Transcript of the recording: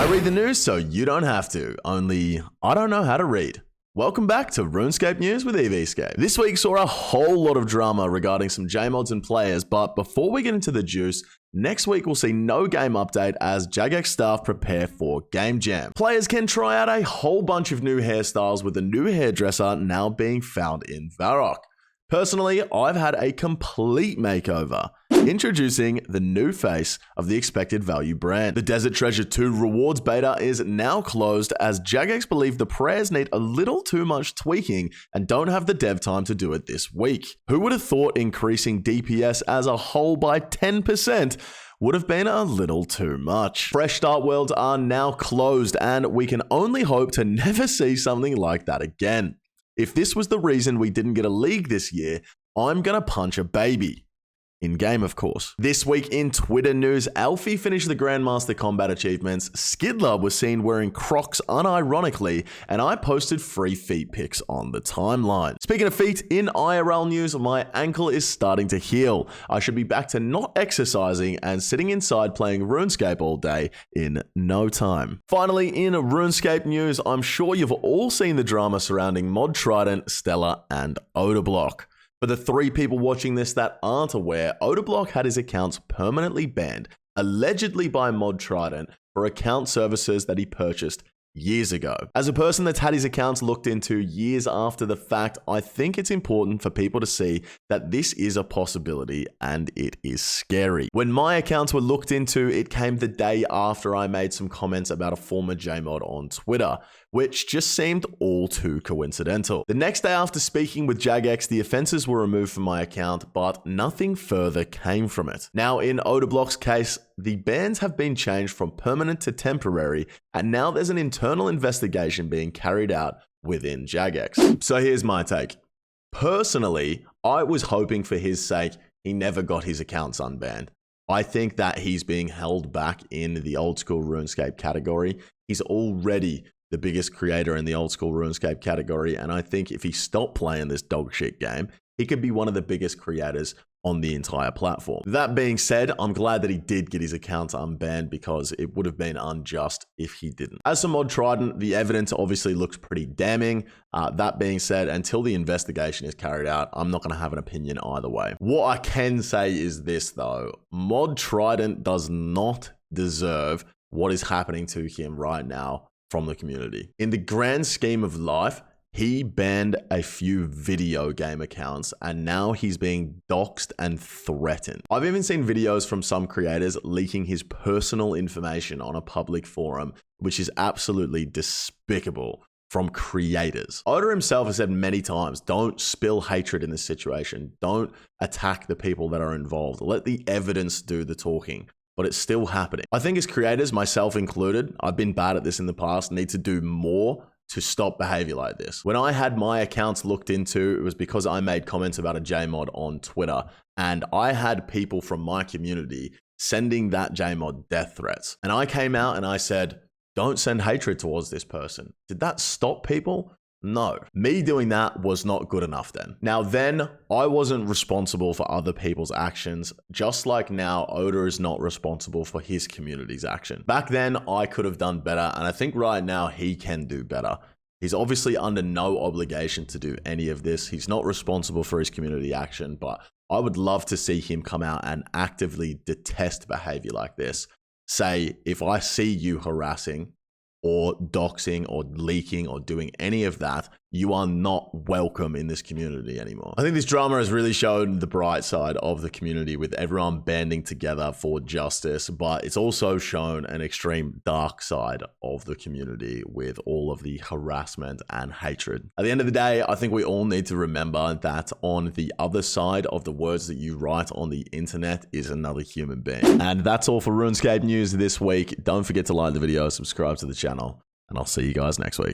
I read the news so you don't have to, only I don't know how to read. Welcome back to RuneScape News with EVscape. This week saw a whole lot of drama regarding some J-mods and players, but before we get into the juice, next week we'll see no game update as Jagex staff prepare for Game Jam. Players can try out a whole bunch of new hairstyles with the new hairdresser now being found in Varrock. Personally, I've had a complete makeover. Introducing the new face of the Expected Value brand. The Desert Treasure 2 rewards beta is now closed as Jagex believe the prayers need a little too much tweaking and don't have the dev time to do it this week. Who would have thought increasing DPS as a whole by 10% would have been a little too much. Fresh Start Worlds are now closed and we can only hope to never see something like that again. If this was the reason we didn't get a league this year, I'm gonna punch a baby. In-game, of course. This week in Twitter news, Alfie finished the Grandmaster Combat achievements, Skidler was seen wearing Crocs unironically, and I posted free feet pics on the timeline. Speaking of feet, in IRL news, my ankle is starting to heal. I should be back to not exercising and sitting inside playing RuneScape all day in no time. Finally, in RuneScape news, I'm sure you've all seen the drama surrounding Mod Trident, Stella, and Odablock. For the 3 people watching this that aren't aware, Odablock had his accounts permanently banned, allegedly by Mod Trident, for account services that he purchased years ago. As a person that's had his accounts looked into years after the fact, I think it's important for people to see that this is a possibility and it is scary. When my accounts were looked into, it came the day after I made some comments about a former JMod on Twitter, which just seemed all too coincidental. The next day after speaking with Jagex, the offenses were removed from my account, but nothing further came from it. Now, in Odablock's case, the bans have been changed from permanent to temporary, and now there's an internal investigation being carried out within Jagex. So here's my take. Personally, I was hoping for his sake he never got his accounts unbanned. I think that he's being held back in the old school RuneScape category. He's already the biggest creator in the old school RuneScape category, and I think if he stopped playing this dog shit game, he could be one of the biggest creators on the entire platform. That being said, I'm glad that he did get his accounts unbanned because it would have been unjust if he didn't. As for Mod Trident, the evidence obviously looks pretty damning. That being said, until the investigation is carried out, I'm not going to have an opinion either way. What I can say is this though, Mod Trident does not deserve what is happening to him right now from the community. In the grand scheme of life, he banned a few video game accounts and now he's being doxxed and threatened. I've even seen videos from some creators leaking his personal information on a public forum, which is absolutely despicable from creators. Oda himself has said many times, don't spill hatred in this situation. Don't attack the people that are involved. Let the evidence do the talking. But it's still happening. I think as creators, myself included, I've been bad at this in the past, need to do more to stop behavior like this. When I had my accounts looked into, it was because I made comments about a JMod on Twitter, and I had people from my community sending that JMod death threats. And I came out and I said, don't send hatred towards this person. Did that stop people? No. Me doing that was not good enough then. Now then, I wasn't responsible for other people's actions, just like now Oda is not responsible for his community's action. Back then, I could have done better, and I think right now he can do better. He's obviously under no obligation to do any of this. He's not responsible for his community action, but I would love to see him come out and actively detest behavior like this. Say, if I see you harassing, or doxing or leaking or doing any of that, you are not welcome in this community anymore. I think this drama has really shown the bright side of the community with everyone banding together for justice, but it's also shown an extreme dark side of the community with all of the harassment and hatred. At the end of the day, I think we all need to remember that on the other side of the words that you write on the internet is another human being. And that's all for RuneScape news this week. Don't forget to like the video, subscribe to the channel, and I'll see you guys next week.